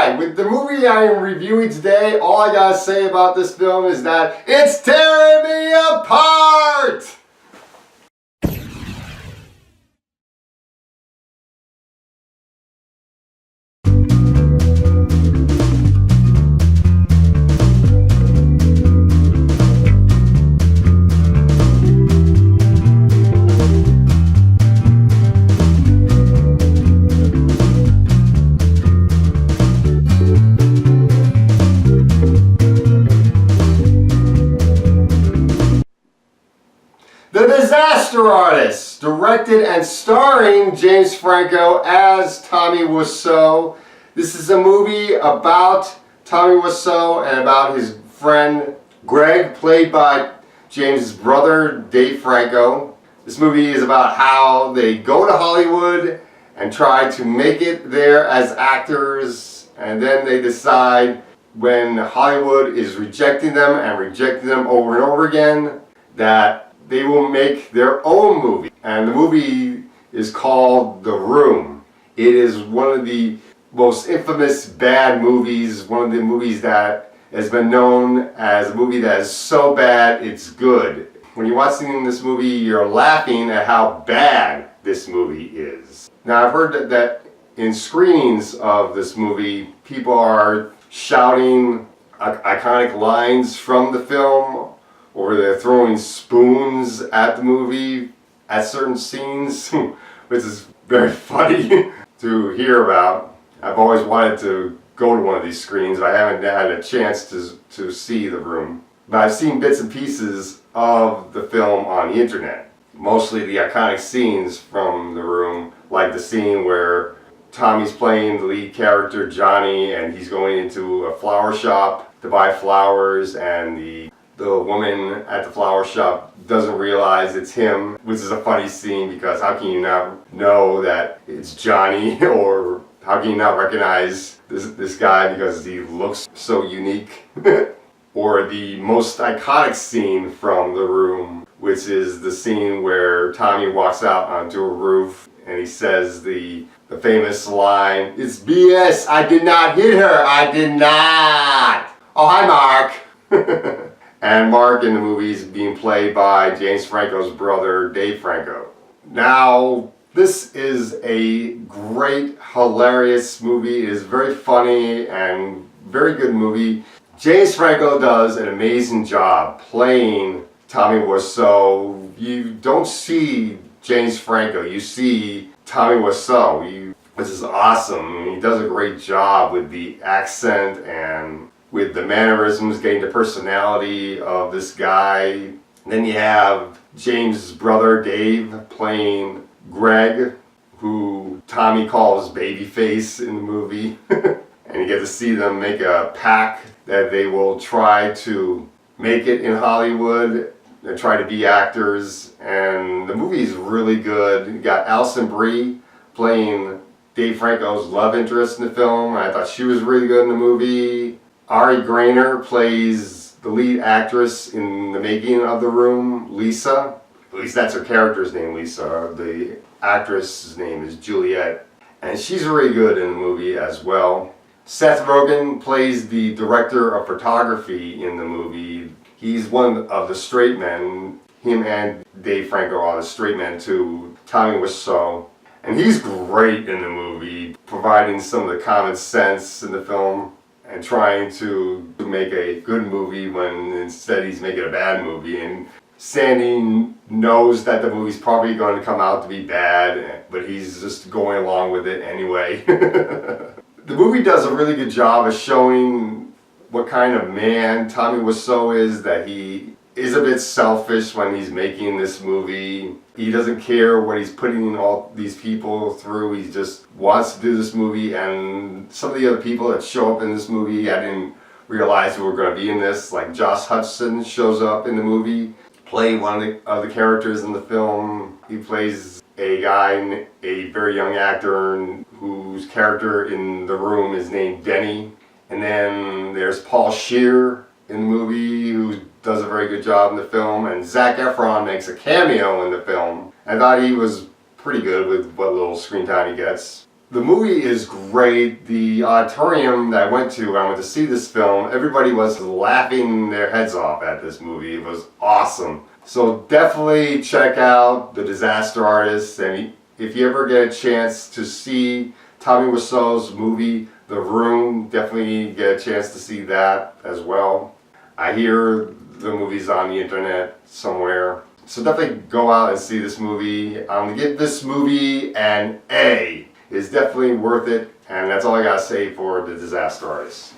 Alright, with the movie I am reviewing today, all I gotta say about this film is that it's tearing me apart! The Disaster Artist, directed and starring James Franco as Tommy Wiseau. This is a movie about Tommy Wiseau and about his friend Greg, played by James' brother Dave Franco. This movie is about how they go to Hollywood and try to make it there as actors, and then they decide, when Hollywood is rejecting them and rejecting them over and over again, that they will make their own movie. And the movie is called The Room. It is one of the most infamous bad movies, one of the movies that has been known as a movie that is so bad it's good. When you're watching this movie, you're laughing at how bad this movie is. Now, I've heard that in screenings of this movie, people are shouting iconic lines from the film, or they're throwing spoons at the movie at certain scenes, which is very funny to hear about. I've always wanted to go to one of these screens, but I haven't had a chance to see The Room. But I've seen bits and pieces of the film on the internet. Mostly the iconic scenes from The Room, like the scene where Tommy's playing the lead character, Johnny, and he's going into a flower shop to buy flowers, and the woman at the flower shop doesn't realize it's him, which is a funny scene because how can you not know that it's Johnny, or how can you not recognize this guy because he looks so unique? Or the most iconic scene from The Room, which is the scene where Tommy walks out onto a roof and he says the famous line, "It's BS, I did not hit her, I did not." Oh, hi Mark. And Mark in the movie is being played by James Franco's brother, Dave Franco. Now, this is a great, hilarious movie. It is very funny and very good movie. James Franco does an amazing job playing Tommy Wiseau. You don't see James Franco, you see Tommy Wiseau. This is awesome. He does a great job with the accent and with the mannerisms, getting the personality of this guy. Then you have James' brother Dave playing Greg, who Tommy calls Babyface in the movie. And you get to see them make a pact that they will try to make it in Hollywood and try to be actors. And the movie is really good. You got Alison Brie playing Dave Franco's love interest in the film. I thought she was really good in the movie. Ari Grainer plays the lead actress in the making of The Room, Lisa. At least that's her character's name, Lisa. The actress's name is Juliet. And she's really good in the movie as well. Seth Rogen plays the director of photography in the movie. He's one of the straight men. Him and Dave Franco are the straight men to Tommy Wiseau. And he's great in the movie, providing some of the common sense in the film and trying to make a good movie when instead he's making a bad movie. And Sandy knows that the movie's probably going to come out to be bad, but he's just going along with it anyway. The movie does a really good job of showing what kind of man Tommy Wiseau is, that he is a bit selfish when he's making this movie. He doesn't care what he's putting all these people through. He just wants to do this movie, and some of the other people that show up in this movie, I didn't realize who were going to be in this. Like Josh Hutcherson shows up in the movie, playing one of the characters in the film. He plays a guy, a very young actor, whose character in The Room is named Denny. And then there's Paul Scheer in the movie, who does a very good job in the film, and Zac Efron makes a cameo in the film. I thought he was pretty good with what little screen time he gets. The movie is great. The auditorium that I went to see this film, everybody was laughing their heads off at this movie. It was awesome. So definitely check out The Disaster Artist, and if you ever get a chance to see Tommy Wiseau's movie, The Room, definitely get a chance to see that as well. I hear the movie's on the internet somewhere. So definitely go out and see this movie. I'm gonna give this movie an A. It's definitely worth it, and that's all I gotta say for The Disaster Artist.